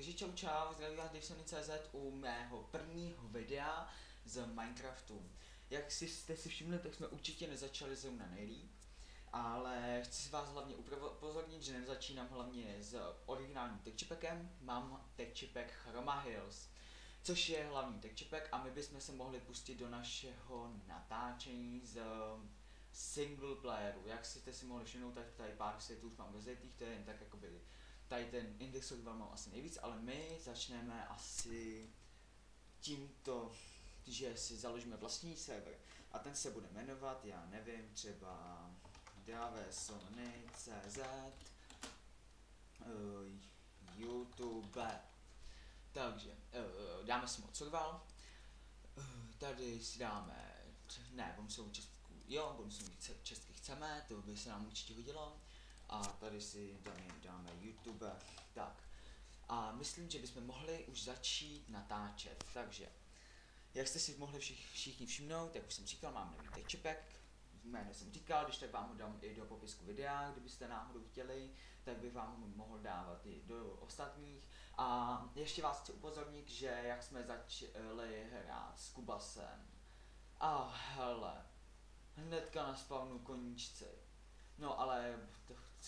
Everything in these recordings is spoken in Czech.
Takže čau čau, zdraví vás Davesony.cz u mého prvního videa z Minecraftu. Jak jste si všimli, tak jsme určitě nezačali zrovna nejlíp, ale chci vás hlavně upozornit, že nezačínám hlavně s originálním texturepakem, mám texturepak Chroma Hills, což je hlavní texturepak a my bychom se mohli pustit do našeho natáčení z single playeru. Jak jste si mohli všimnout, tak tady pár světů už mám rozjetých, to je jen tak jakoby tady ten indexový mám asi nejvíc, ale my začneme asi tímto, že si založíme vlastní server a ten se bude jmenovat, já nevím, třeba Davesony.cz YouTube. Takže dáme si moc survival, tady si dáme, ne, bonusovou čestku, jo, bonusovou čestky chceme, to by se nám určitě hodilo. A tady si dáme YouTube, tak. A myslím, že bychom mohli už začít natáčet, takže, jak jste si mohli všichni všimnout, jak už jsem říkal, mám nový texturepak, jméno jsem říkal, když tak vám ho dám i do popisku videa, kdybyste náhodou chtěli, tak bych vám ho mohl dávat i do ostatních. A ještě vás chci upozornit, že jak jsme začali hrát s Kubasem, a hele, hnedka na spawnu koníčci. No ale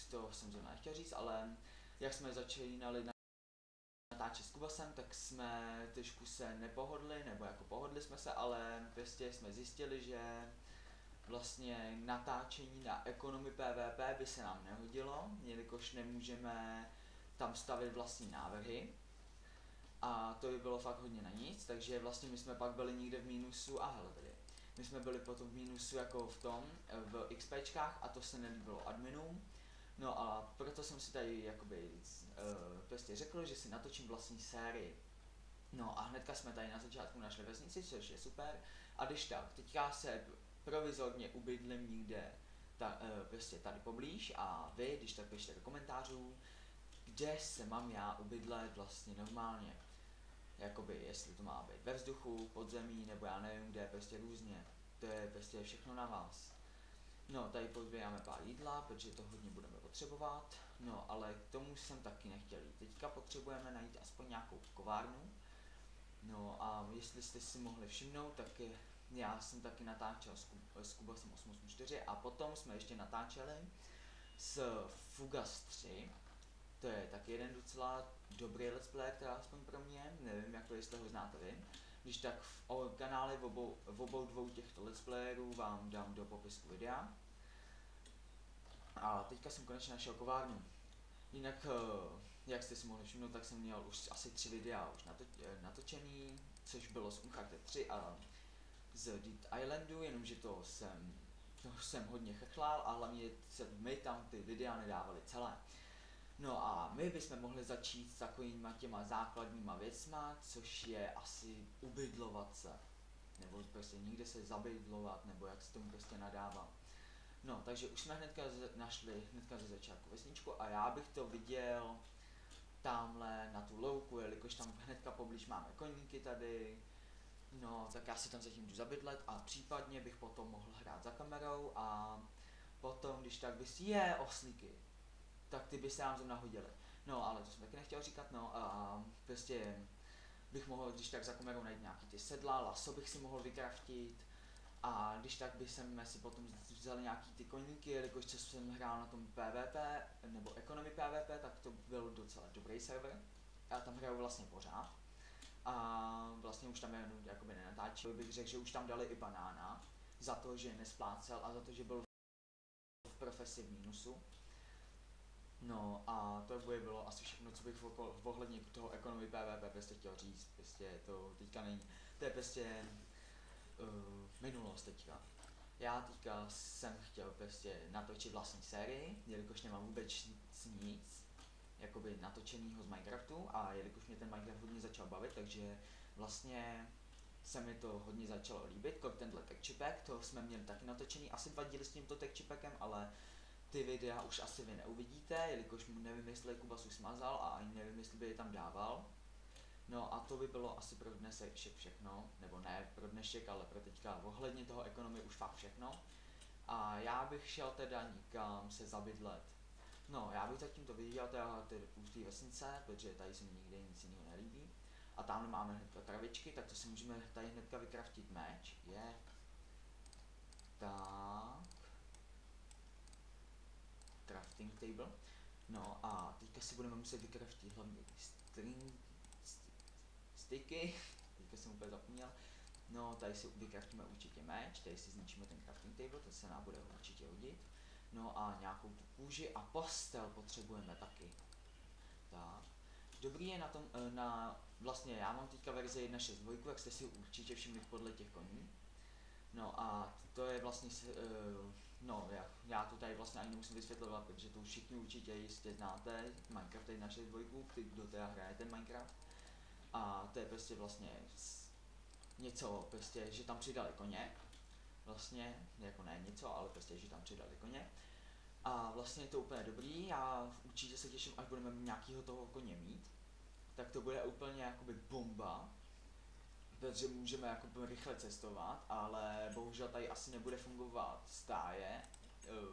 to jsem zrovna nechtěl říct, ale jak jsme začínali natáčet s Kubasem, tak jsme trošku se nepohodli, nebo jako pohodli jsme se, ale prostě jsme zjistili, že vlastně natáčení na economy PvP by se nám nehodilo, jelikož nemůžeme tam stavit vlastní návrhy. A to by bylo fakt hodně na nic, takže vlastně my jsme pak byli někde v mínusu a hele tady. My jsme byli potom v mínusu jako v tom, v XPčkách a to se nelíbilo adminům. No a proto jsem si tady jakoby prostě řekl, že si natočím vlastní sérii. No a hnedka jsme tady na začátku našli vesnici, což je super. A když tak, teďka se provizorně ubydlím někde prostě tady poblíž a vy, když tak pište do komentářů, kde se mám já ubydlet vlastně normálně. Jakoby, jestli to má být ve vzduchu, pod zemí, nebo já nevím kde, prostě různě. To je prostě všechno na vás. No, tady pozbíráme pár jídla, protože to hodně budeme potřebovat. No, ale k tomu jsem taky nechtěl jít. Teďka potřebujeme najít aspoň nějakou kovárnu. No a jestli jste si mohli všimnout, tak já jsem taky natáčel s Kubasem 884 a potom jsme ještě natáčeli s Fugas 3. To je taky jeden docela dobrý let's play, teda aspoň pro mě, nevím, jako jestli ho znáte vy. Když tak kanály v obou dvou těchto let's playerů vám dám do popisku videa. A teďka jsem konečně našel kovárnu. Jinak, jak jste si mohli všimnout, tak jsem měl už asi 3 videa už natočený, což bylo z Uncharted 3 a z Dead Islandu, jenomže to jsem hodně chechlal a hlavně my tam ty videa nedávali celé. No a my bychom mohli začít s takovýma těma základníma věcma, což je asi ubydlovat se. Nebo prostě někde se zabydlovat, nebo jak se tomu prostě nadává. No, takže už jsme našli hnedka ze začátku vesničku a já bych to viděl tamhle na tu louku, jelikož tam hnedka poblíž máme koníky tady. No, tak já si tam zatím jdu zabydlet a případně bych potom mohl hrát za kamerou a potom, když tak bys oslíky, tak ty by se nám zrovna hodily. No, ale to jsem taky nechtěl říkat, no a prostě bych mohl, když tak za kamerou najít nějaký ty sedla, laso bych si mohl vykraftit a když tak bych si potom vzal nějaký ty koníky, jelikož co jsem hrál na tom PvP, nebo Economy PvP, tak to byl docela dobrý server. Já tam hraju vlastně pořád. A vlastně už tam jenom jakoby nenatáčel, bych řekl, že už tam dali i banána, za to, že nesplácel a za to, že byl v profesi v mínusu. No a to by bylo asi všechno, co bych ohledně toho Economy PvP prostě chtěl říct, prostě to teďka není, to je prostě minulost teďka. Já teďka jsem chtěl prostě natočit vlastní sérii, jelikož nemám vůbec nic jakoby natočenýho z Minecraftu a jelikož mě ten Minecraft hodně začal bavit, takže vlastně se mi to hodně začalo líbit, jako tenhle texturepak, to jsme měli taky natočený, asi 2 díly s tímto texturepakem, ale ty videa už asi vy neuvidíte, jelikož nevím, jestli Kubas už smazal a ani nevím, jestli by je tam dával. No a to by bylo asi pro dnešek všechno, nebo ne pro dnešek, ale pro teďka ohledně toho ekonomie už fakt všechno. A já bych šel teda nikam se zabydlet. No, já bych zatím to viděl teda u té vesnice, protože tady se mi nikde nic jiného nelíbí. A tamhle máme hnedka travičky, tak to si můžeme tady hnedka vykraftit meč. Je. Tak. Crafting table. No a teďka si budeme muset vykraftit hlavně sticky. Teďka jsem úplně zapomněl. No, tady si vykraftíme určitě meč, tady si zničíme ten crafting table, to se nám bude určitě hodit. No a nějakou tu kůži a postel potřebujeme taky. Tak. Dobrý je na tom, vlastně já mám teďka verzi 1.6.2, jak jste si určitě všimli podle těch koní. No a to je vlastně, no já to tady vlastně ani nemusím vysvětlovat, protože to už všichni určitě jistě znáte, Minecraft 1.6.2, kdo teda hrajete Minecraft. A to je prostě vlastně něco, prostě, že tam přidali koně, vlastně, jako ne něco, ale prostě, že tam přidali koně. A vlastně je to úplně dobrý, já určitě se těším, až budeme nějakýho toho koně mít, tak to bude úplně jakoby bomba, protože můžeme jakoby rychle cestovat, ale bohužel tady asi nebude fungovat stáje,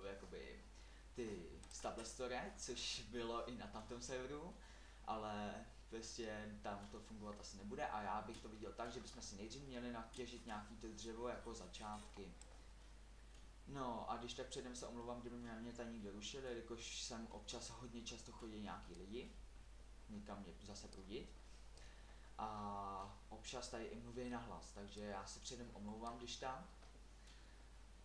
jakoby ty stable store, což bylo i na tamtom serveru, ale prostě tam to fungovat asi nebude a já bych to viděl tak, že bychom si nejdřív měli natěžit nějaký to dřevo jako začátky. No a když tak předem se omlouvám, kdyby mě tady někdo rušil, jelikož sem občas hodně často chodí nějaký lidi, někam mě zase prudit. A občas tady i mluví nahlas, takže já se předem omlouvám, když tak.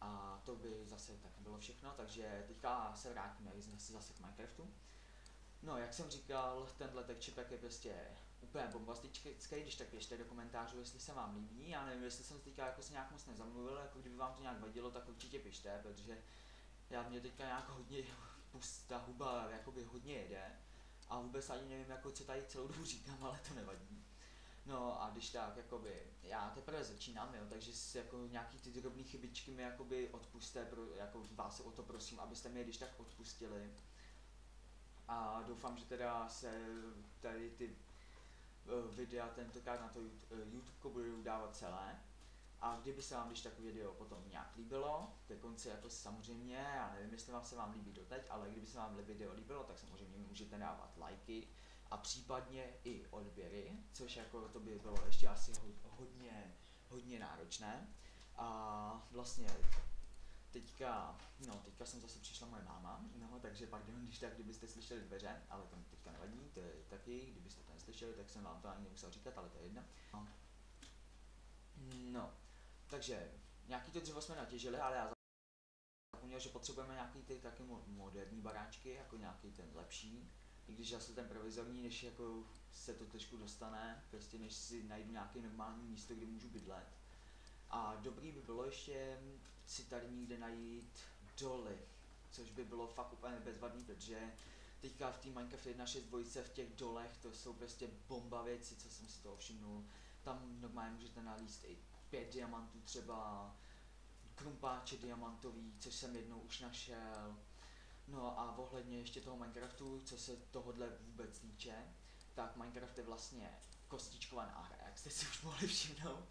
A to by zase tak bylo všechno, takže teďka se vrátíme zase k Minecraftu. No, jak jsem říkal, tenhle texture je prostě úplně bombastický, když tak pište do komentářů, jestli se vám líbí. Já nevím, jestli jsem teďka jako se nějak moc nezamluvil, jako kdyby vám to nějak vadilo, tak určitě pište, protože mě teďka nějak hodně ta huba jakoby hodně jede. A vůbec ani nevím, jako co tady celou dobu říkám, ale to nevadí. No a když tak, jakoby, já teprve začínám, jo, takže si jako nějaký ty drobné chybičky mi jakoby odpuste, jako vás o to prosím, abyste mi je když tak odpustili. A doufám, že teda se tady ty videa tentokrát na to YouTube budu dávat celé. A kdyby se vám když tak video potom nějak líbilo, ke konci jako samozřejmě, já nevím, jestli vám se vám líbí doteď, ale kdyby se vám video líbilo, tak samozřejmě můžete dávat lajky a případně i odběry, což jako to by bylo ještě asi hodně náročné. A vlastně teďka jsem zase přišla moje máma, no takže pardon, když tak, kdybyste slyšeli dveře, ale to teďka nevadí, to je taky, kdybyste to neslyšeli, tak jsem vám to ani nemusel říkat, ale to je jedno. No, takže nějaký to dřevo jsme natěžili, ale já zapomněl, že potřebujeme nějaký ty taky moderní baráčky, jako nějaký ten lepší, i když zase ten provizorní, než jako se to trošku dostane, prostě než si najdu nějaké normální místo, kde můžu bydlet. A dobrý by bylo ještě si tady někde najít doly, což by bylo fakt úplně bezvadný, protože teďka v té Minecraft 1.6.2 v těch dolech to jsou prostě bomba věci, co jsem si toho všimnul. Tam normálně můžete nalíst i 5 diamantů třeba, krumpáče diamantový, což jsem jednou už našel. No a ohledně ještě toho Minecraftu, co se tohodle vůbec týče, tak Minecraft je vlastně kostičkovaná hra, jak jste si už mohli všimnout.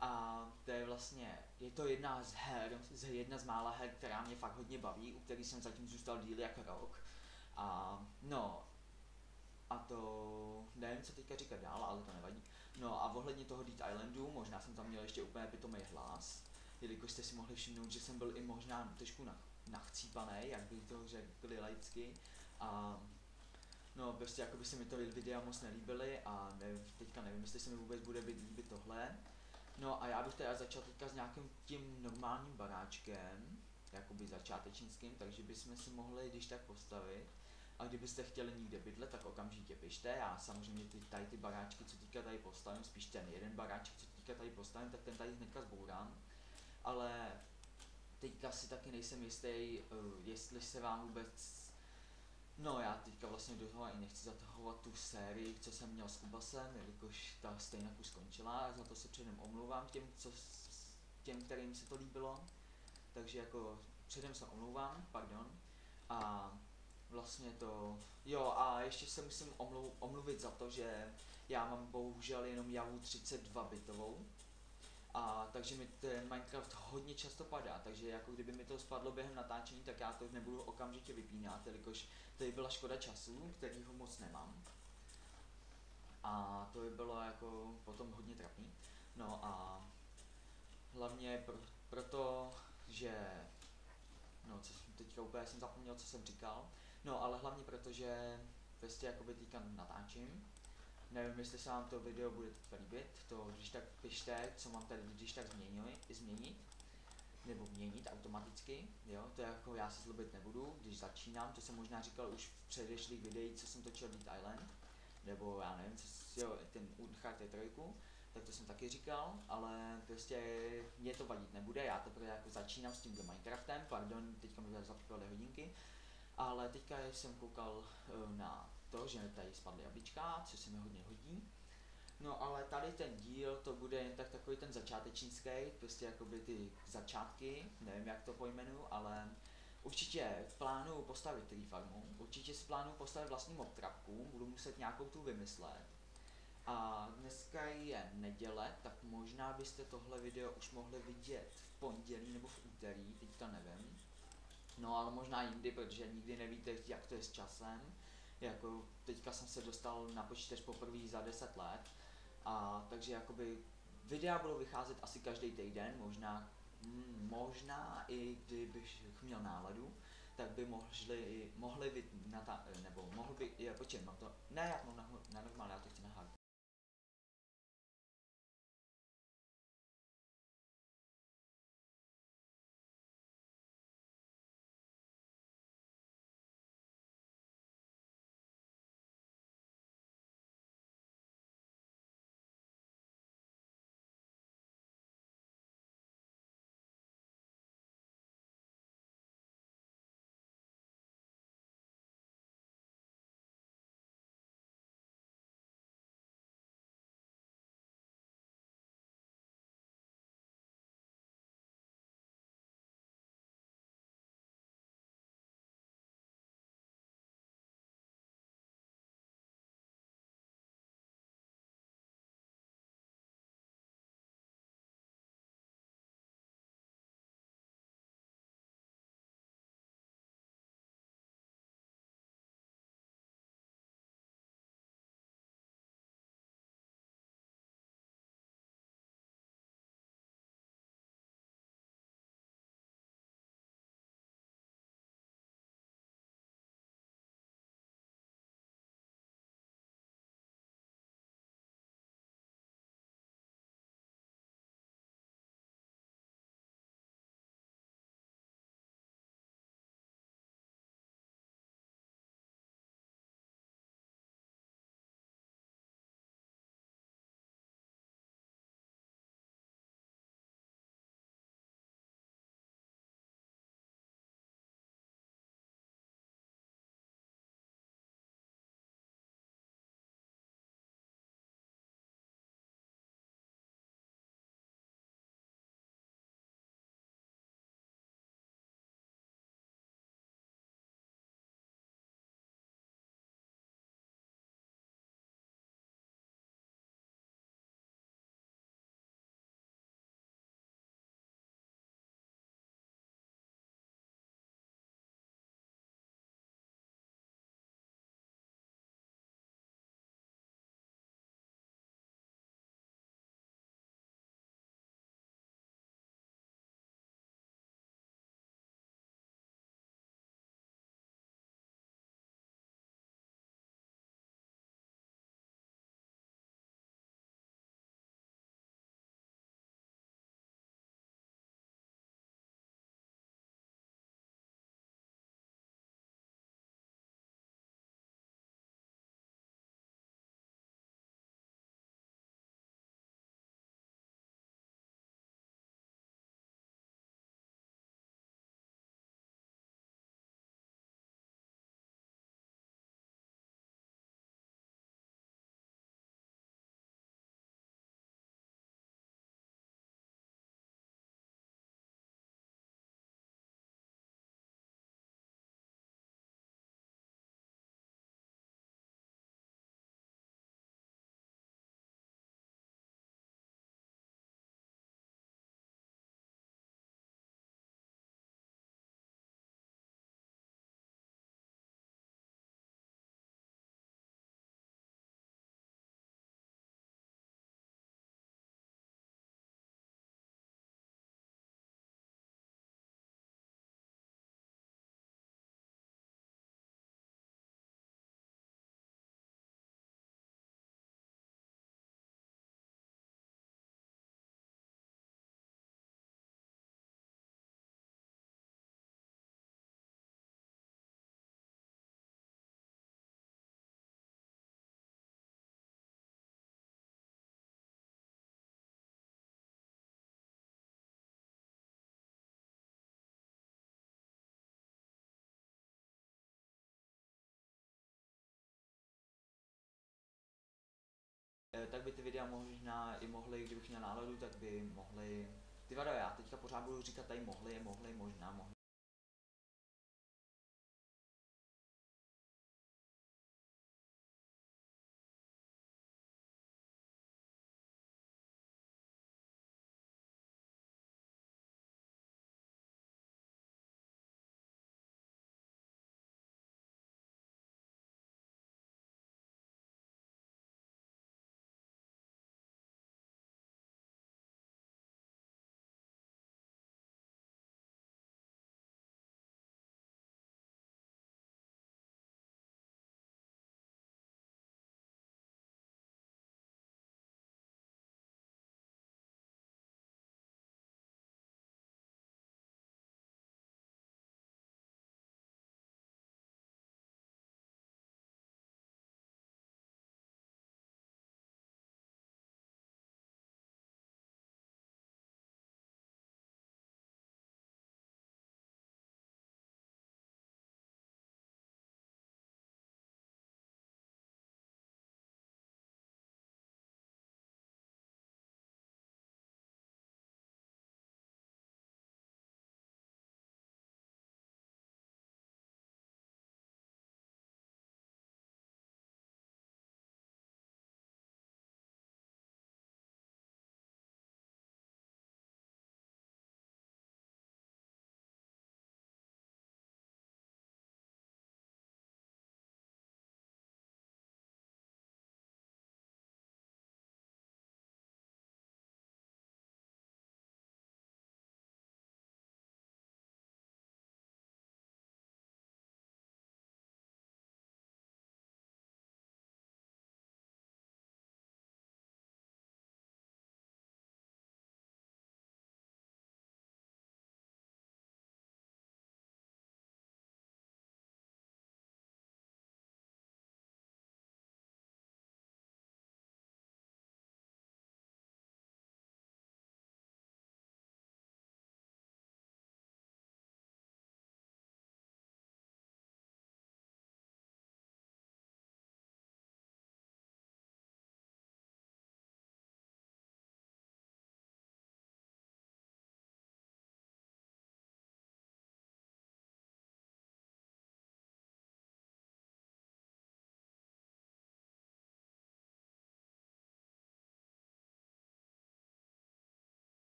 A to je vlastně, je to jedna z mála her, která mě fakt hodně baví, u který jsem zatím zůstal díl jak rok. A no, a to nevím, co teďka říkat dál, ale to nevadí. No a ohledně toho Dead Islandu, možná jsem tam měl ještě úplně pitomý hlas, jelikož jste si mohli všimnout, že jsem byl i možná trošku nachcípaný, jak by to řekli laicky. A no, prostě jako by se mi to videa moc nelíbily a teďka nevím, jestli se mi vůbec bude líbit tohle. No a já bych teda začal teďka s nějakým tím normálním baráčkem, jakoby začátečnickým, takže bychom si mohli když tak postavit. A kdybyste chtěli někde bydlet, tak okamžitě pište. Já samozřejmě tady ty baráčky, co teďka tady postavím, spíš ten jeden baráček, co teďka tady postavím, tak ten tady hnedka zbourám. Ale teďka si taky nejsem jistý, jestli se vám vůbec... No já teďka vlastně do toho i nechci zatahovat tu sérii, co jsem měl s Kubasem, jelikož ta stejně už skončila, a za to se předem omlouvám těm, kterým se to líbilo. Takže jako předem se omlouvám, pardon. A vlastně to, jo a ještě se musím omluvit za to, že já mám bohužel jenom Javu 32 bitovou A takže mi ten Minecraft hodně často padá, takže jako kdyby mi to spadlo během natáčení, tak já to nebudu okamžitě vypínat, jelikož to by byla škoda času, kterýho moc nemám. A to by bylo jako potom hodně trapný. No a hlavně proto, že no, teďka úplně jsem zapomněl, co jsem říkal. No, ale hlavně proto, že prostě jakoby teďka natáčím. Nevím, jestli se vám to video bude líbit, to když tak pište, co mám tady když tak změnit. Nebo měnit automaticky, jo, to je jako já se zlobit nebudu, když začínám, to jsem možná říkal už v předešlých videích, co jsem točil Dead Island, nebo já nevím, jo, ten Uncharted 3, tak to jsem taky říkal, ale prostě mě to vadit nebude, já teprve jako začínám s tímhle Minecraftem, pardon, teďka mi zapípaly hodinky, ale teďka jsem koukal na to, že tady spadly jablíčka, což se mi hodně hodí. No ale tady ten díl, to bude jen tak takový ten začátečnický, prostě jakoby ty začátky, nevím jak to pojmenu, ale určitě plánuju postavit tree farmu, určitě si plánuju postavit vlastní mob trapku, budu muset nějakou tu vymyslet. A dneska je neděle, tak možná byste tohle video už mohli vidět v pondělí nebo v úterý, teďka nevím. No ale možná jindy, protože nikdy nevíte, jak to je s časem. Jako teďka jsem se dostal na počítač poprvé za 10 let. A takže jakoby videa budou vycházet asi každý týden, možná i kdybych měl náladu, tak by mohli by nebo mohl by, počkej, mám to, ne, jak mám na normálně, já to chci na hard. tak by ty videa možná i mohly, kdybych měl náladu, tak by mohly, ty vado, já teďka pořád budu říkat tady mohly, možná, mohly.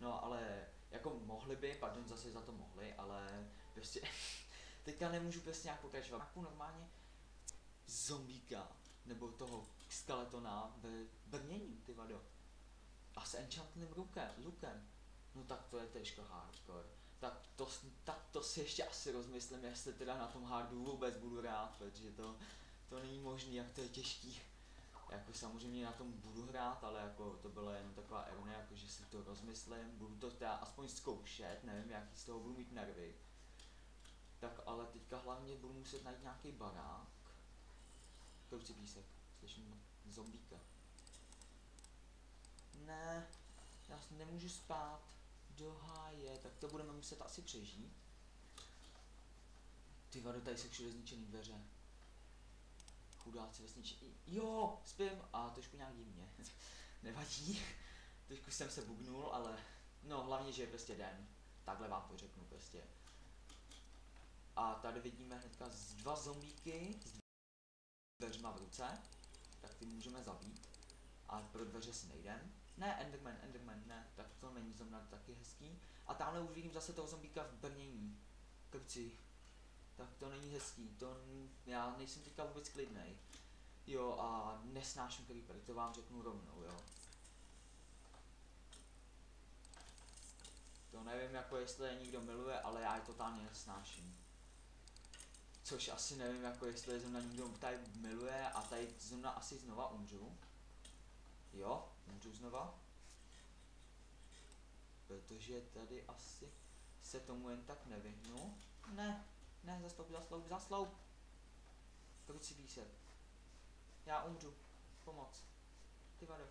No ale jako mohli by, pardon zase za to mohli, ale prostě teďka nemůžu prostě nějak pokračovat. Nějakou normálně zombíka nebo toho skeletona ve brnění, ty vado. A s enchantným lukem. No tak to je těžko hardcore. Tak to si ještě asi rozmyslím, jestli teda na tom hardu vůbec budu rád, protože to není možný, jak to je těžký. Jako samozřejmě na tom budu hrát, ale jako to byla jenom taková ironie, jako že si to rozmyslím, budu to teda aspoň zkoušet, nevím jaký z toho budu mít nervy. Tak ale teďka hlavně budu muset najít nějaký barák. Krouci písek, slyším zombíka. Ne, já nemůžu spát. Do háje, tak to budeme muset asi přežít. Ty vado, tady jsou všude zničený dveře. Chudáci vesničí. Jo, spím. A trošku nějak divně. Nevadí. Trošku jsem se bugnul, ale no hlavně, že je prostě den. Takhle vám to řeknu prostě. A tady vidíme hnedka dva zombíky s dveřma v ruce. Tak ty můžeme zabít. A pro dveře si nejdem. Ne, Enderman, ne, tak to není zrovna taky hezký. A tamhle už vidím zase toho zombíka v brnění. Krci. Tak to není hezký, já nejsem teďka vůbec klidnej. Jo, a nesnáším creepery, to vám řeknu rovnou, jo. To nevím, jako jestli je někdo miluje, ale já je totálně nesnáším. Což asi nevím, jako jestli je zrovna někdo tady miluje a tady zrovna asi znova umřu. Jo, umřu znova. Protože tady asi se tomu jen tak nevyhnu. Ne, zasloup. Kruci písek. Já umřu. Pomoc. Ty vado.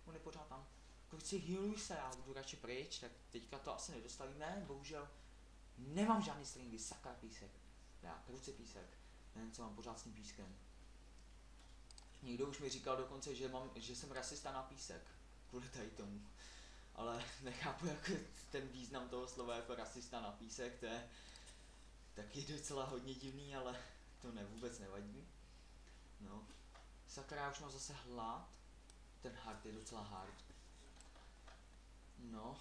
On je pořád tam. Kruci, healuj se, já budu radši pryč, tak teďka to asi nedostavíme, bohužel. Nemám žádný stringy, sakra písek. Já, kruci písek. Nevím, co mám pořád s tím pískem. Někdo už mi říkal dokonce, že jsem rasista na písek. Kvůli tady tomu. Ale nechápu jako ten význam toho slova jako rasista na písek, to je taky docela hodně divný, ale to vůbec nevadí. No. Sakra, já už mám zase hlad. Ten hard je docela hard. No.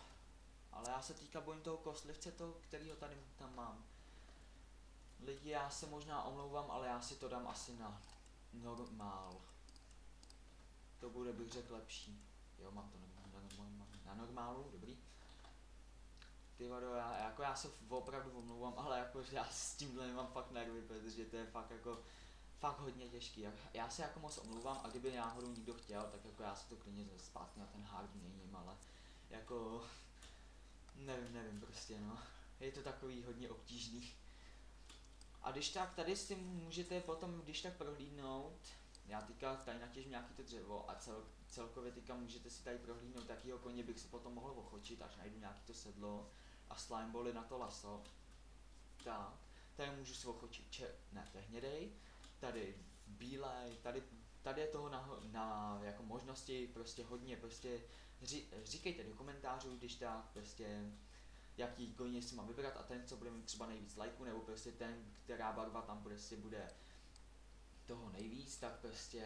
Ale já se teďka bojím toho kostlivce, kterýho tady tam mám. Lidi, já se možná omlouvám, ale já si to dám asi na normál. To bude, bych řekl, lepší. Jo, mám to na normálu, dobrý. Ty vado, já se opravdu omlouvám, ale jako já s tímhle nemám fakt nervy, protože to je fakt jako fakt hodně těžký. Já se jako moc omlouvám a kdyby náhodou někdo chtěl, tak jako já si to klidně zpátky na ten hard měním, ale jako nevím prostě no. Je to takový hodně obtížný. A když tak tady si můžete potom když tak prohlídnout, já teďka tady natěžím nějaký to dřevo a celkově teďka můžete si tady prohlídnout, jakýho koně bych se potom mohl ochočit, až najdu nějaký to sedlo a slimebally na to laso. Tak, tady můžu si ochočit, to je hnědej, tady bílej, tady je toho na jako možnosti prostě hodně, prostě říkejte do komentářů, když tak prostě jaký koně si mám vybrat a ten, co bude mít třeba nejvíc lajků, nebo prostě ten, která barva tam prostě bude toho nejvíc, tak prostě,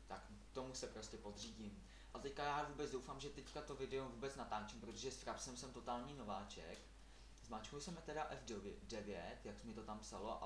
tak tomu se prostě podřídím. A teďka já vůbec doufám, že teďka to video vůbec natáčím, protože s Frapsem jsem totální nováček. Zmáčknu jsem teda F9, jak mi to tam psalo.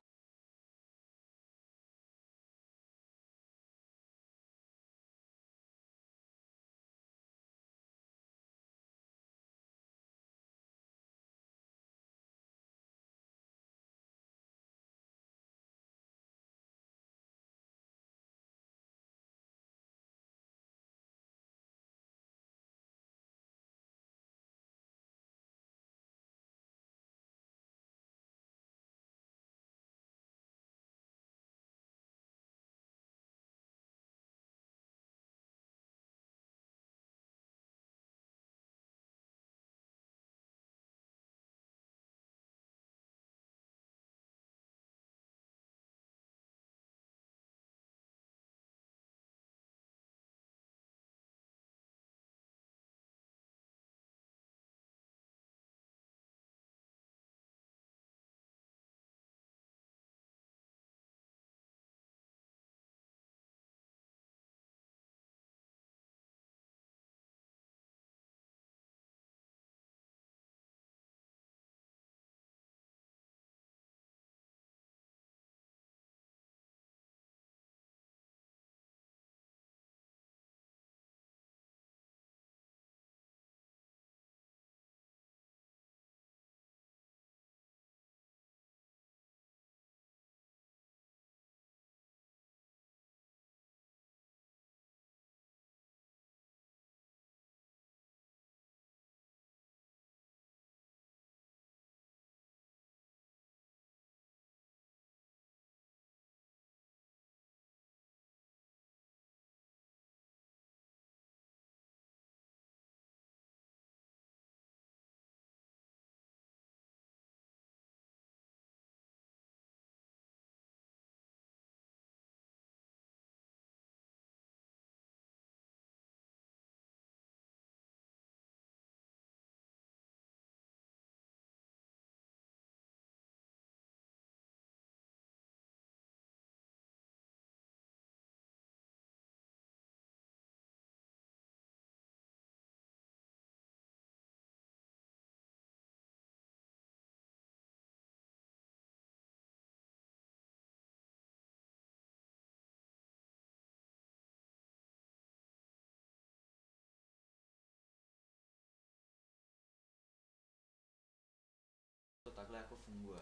takhle jako funguje.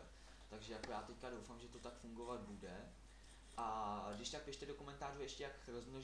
Takže jako já teďka doufám, že to tak fungovat bude. A když tak pište do komentářů ještě jak rozmnožit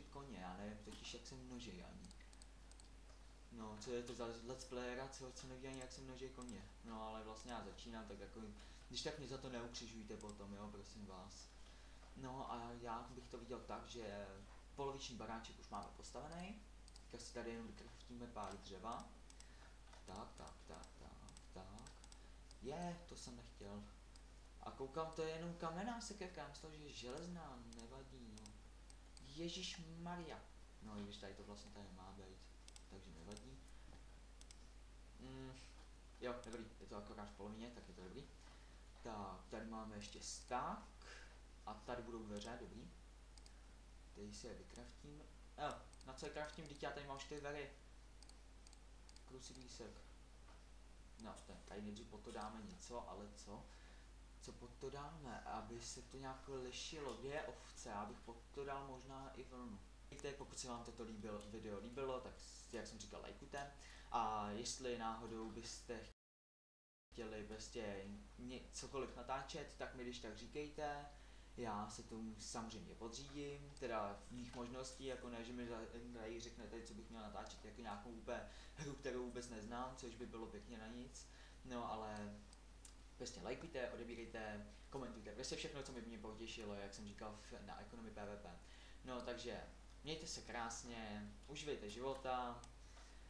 koně, já nevím totiž jak se množí ani. No, co je to za let's playera, co neví ani jak se množí koně. No ale vlastně já začínám, tak jako, když tak mě za to neukřižujte potom, jo, prosím vás. No a já bych to viděl tak, že poloviční baráček už máme postavený, tak si tady jenom vykraftíme pár dřeva. Tak. To jsem nechtěl. A koukám, to je jenom kamenná sekerka, myslím, že je železná, nevadí, no. Ježíš Maria. No i když tady to vlastně tady má být, takže nevadí. Jo, dobrý, je to akorát v polovině, tak je to dobrý. Tak, tady máme ještě stack. A tady budou dveře, dobrý. Tady si je vykraftím. Na co je kraftím, teď já tady mám 4 dvery. Krusy výsek. No, tady nejdřív pod to dáme něco, ale co? Co pod to dáme, aby se to nějak lišilo, kde je ovce, já bych pod to dal možná i vlnu. Pokud se vám toto video líbilo, tak jak jsem říkal, lajkujte. A jestli náhodou byste chtěli prostě cokoliv natáčet, tak mi když tak říkejte. Já se tomu samozřejmě podřídím, teda v mých možností, jako ne, že mi tady řeknete, co bych měl natáčet, jako nějakou úplně hru, kterou vůbec neznám, což by bylo pěkně na nic. No ale prostě lajkujte, odebírejte, komentujte, prostě všechno, co mi mě potěšilo, jak jsem říkal na Economy PvP. No takže mějte se krásně, užívejte života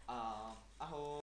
a ahoj.